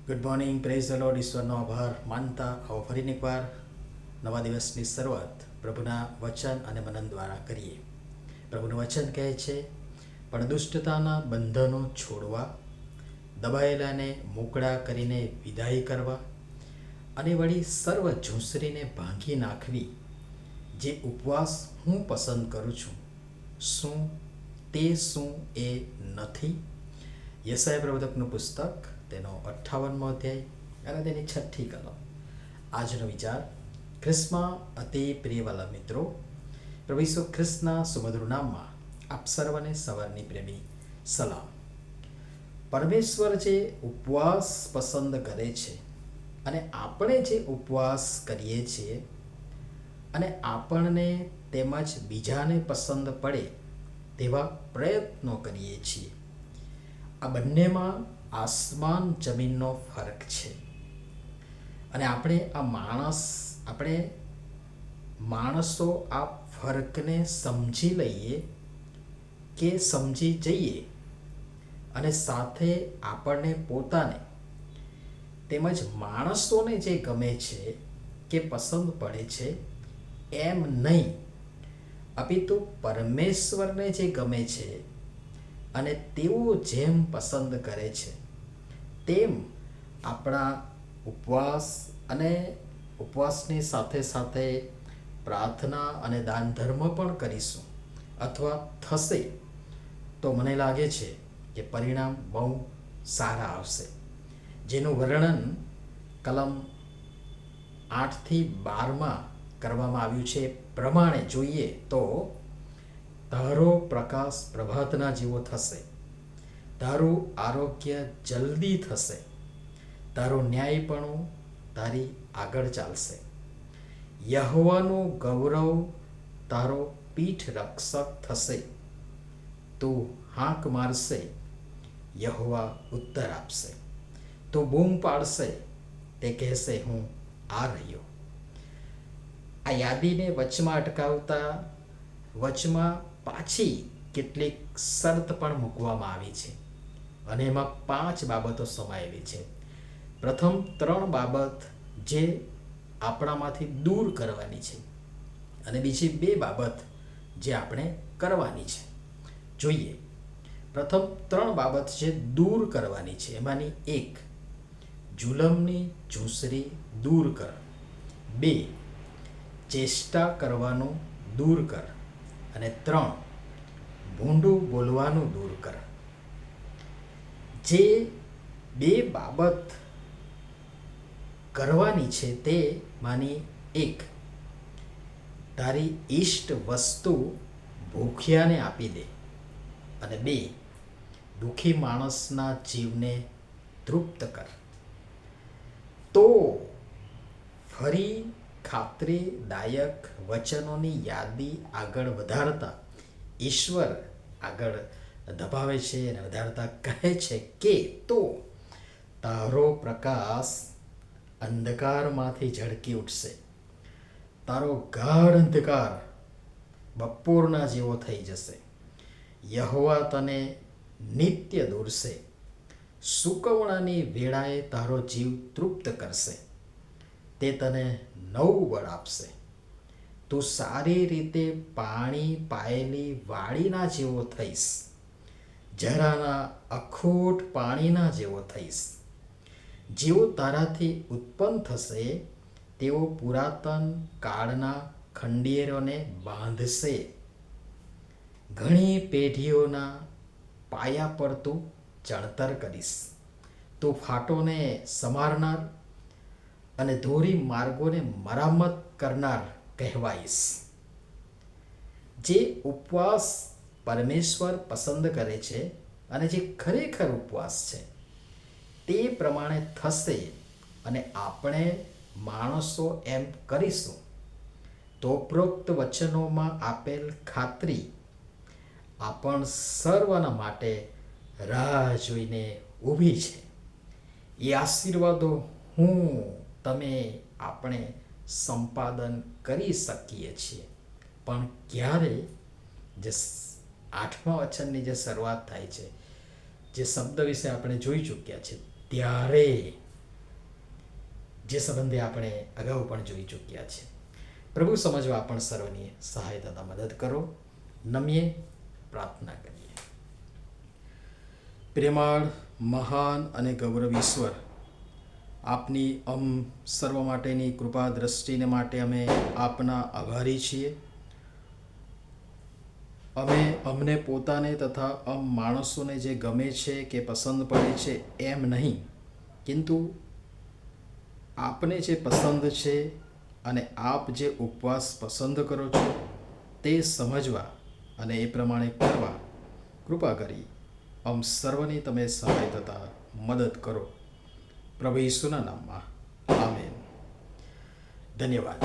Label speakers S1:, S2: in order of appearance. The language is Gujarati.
S1: Good morning, praise the lord. ઈશ્વરનો આભાર માનતા આવો ફરીને એકવાર નવા દિવસની શરૂઆત પ્રભુના વચન અને મનન દ્વારા કરીએ. પ્રભુનું વચન કહે છે, પણ દુષ્ટતાના બંધનો છોડવા, દબાયેલાને મોકળા કરીને વિદાય કરવા અને વળી સર્વ ઝૂંસરીને ભાંગી નાખવી, જે ઉપવાસ હું પસંદ કરું છું, શું એ નથી? યશાયા પ્રવક્તાનું પુસ્તક, તેનો 58મો અધ્યાય અને તેની 6ઠ્ઠી કલમ. આજનો વિચાર. ખ્રિસ્તમાં અતિ પ્રિયવાલા મિત્રો, પ્રભુ ઈસુ ખ્રિસ્તના સુમધુર નામમાં આપ સર્વને સવારની પ્રેમી સલામ. પરમેશ્વર જે ઉપવાસ પસંદ કરે છે અને આપણે જે ઉપવાસ કરીએ છીએ અને આપણને તેમજ બીજાને પસંદ પડે તેવા પ્રયત્નો કરીએ છીએ, આ બંનેમાં આસમાન જમીનનો ફરક છે. અને આપણે માણસો આ ફરકને સમજી લઈએ કે સમજી જઈએ અને સાથે આપણને પોતાને તેમજ માણસોને જે ગમે છે કે પસંદ પડે છે એમ નહીં, અપિતુ પરમેશ્વરને જે ગમે છે અને તેઓ જેમ પસંદ કરે છે તેમ આપણા ઉપવાસ અને ઉપવાસની સાથે સાથે પ્રાર્થના અને દાન ધર્મ પણ કરીશું અથવા થશે તો મને લાગે છે કે પરિણામ બહુ સારા આવશે. જેનું વર્ણન કલમ 8થી 12માં કરવામાં આવ્યું છે. પ્રમાણે જોઈએ તો, તારો પ્રકાશ પ્રભાતના જેવો થશે, તારું આરોગ્ય જલ્દી થશે, તારો ન્યાયપણું તારી આગળ ચાલશે, યહોવાનું ગૌરવ તારો પીઠ રક્ષક થશે, તું હાંક મારશે, યહોવા ઉત્તર આપશે, તું બૂમ પાડશે, તે કહેશે હું આ રહ્યો. આ યાદીને વચમાં અટકાવતા વચમાં પાછી કેટલીક શરત પણ મૂકવામાં આવી છે અને એમાં 5 બાબતો સમાયેલી છે. પ્રથમ 3 બાબત જે આપણામાંથી દૂર કરવાની છે અને બીજી 2 બાબત જે આપણે કરવાની છે. જોઈએ, પ્રથમ 3 બાબત જે દૂર કરવાની છે એમાંની 1, જુલમની ઝૂંસરી દૂર કર. 2, ચેષ્ટા કરવાનું દૂર કર. અને 3, ભૂંડું બોલવાનું દૂર કર. જે 2 બાબત કરવાની છે તે માની 1, તારી ઈષ્ટ વસ્તુ ભૂખ્યાને આપી દે. અને 2, દુઃખી માણસના જીવને તૃપ્ત કર. તો ફરી ખાતરીદાયક વચનોની યાદી આગળ વધારતા ઈશ્વર આગળ દબાવે છે અને વધારતા કહે છે કે, તો તારો પ્રકાશ અંધકારમાંથી ઝળકી ઉઠશે, તારો ગાઢ અંધકાર બપોરના જેવો થઈ જશે, યહોવા તને નિત્ય દોરશે, સૂકવણાની વેળાએ તારો જીવ તૃપ્ત કરશે, તે તને નવું બળ આપશે, તું સારી રીતે પાણી પાયેલી વાડીના જેવો થઈશ, ઝરાના અખૂટ પાણીના જેવો થઈશ. જેઓ તારાથી ઉત્પન્ન થશે તેઓ પુરાતન કાળના ખંડેરોને બાંધશે, ઘણી પેઢીઓના પાયા પર તું ચણતર કરીશ, તું ફાટોને સમારનાર અને ધોરી માર્ગોને મરામત કરનાર કહેવાઈશ. જે ઉપવાસ પરમેશ્વર પસંદ કરે છે અને જે ખરેખર ઉપવાસ છે તે પ્રમાણે થશે અને આપણે માણસો એમ કરીશું તો ઉપરોક્ત વચનોમાં આપેલ ખાતરી આપણ સર્વના માટે રાહ જોઈને ઊભી છે. એ આશીર્વાદો તમે આપણે સંપાદન કરી શકીએ છીએ. પણ ક્યારે? જે 8મા વચનની જે શરૂઆત થાય છે, જે શબ્દ વિશે આપણે જોઈ ચૂક્યા છે, ત્યારે જે સંબંધે આપણે અગાઉ પણ જોઈ ચૂક્યા છે. પ્રભુ સમજવા પણ સર્વની સહાય તથા મદદ કરો. નમીએ પ્રાર્થના કરીએ. પ્રેમાળ, મહાન અને ગૌરવ ઈશ્વર, આપની સર્વ માટેની કૃપા દ્રષ્ટિને માટે અમે આપના આભારી છીએ. અમને પોતાને તથા માણસોને જે ગમે છે કે પસંદ પડે છે એમ નહીં, કિંતુ આપને જે પસંદ છે અને આપ જે ઉપવાસ પસંદ કરો છો તે સમજવા અને એ પ્રમાણે કરવા કૃપા કરી સર્વની તમે સહાય તથા મદદ કરો. પ્રભુ ઈસુના નામમાં આમેન. ધન્યવાદ.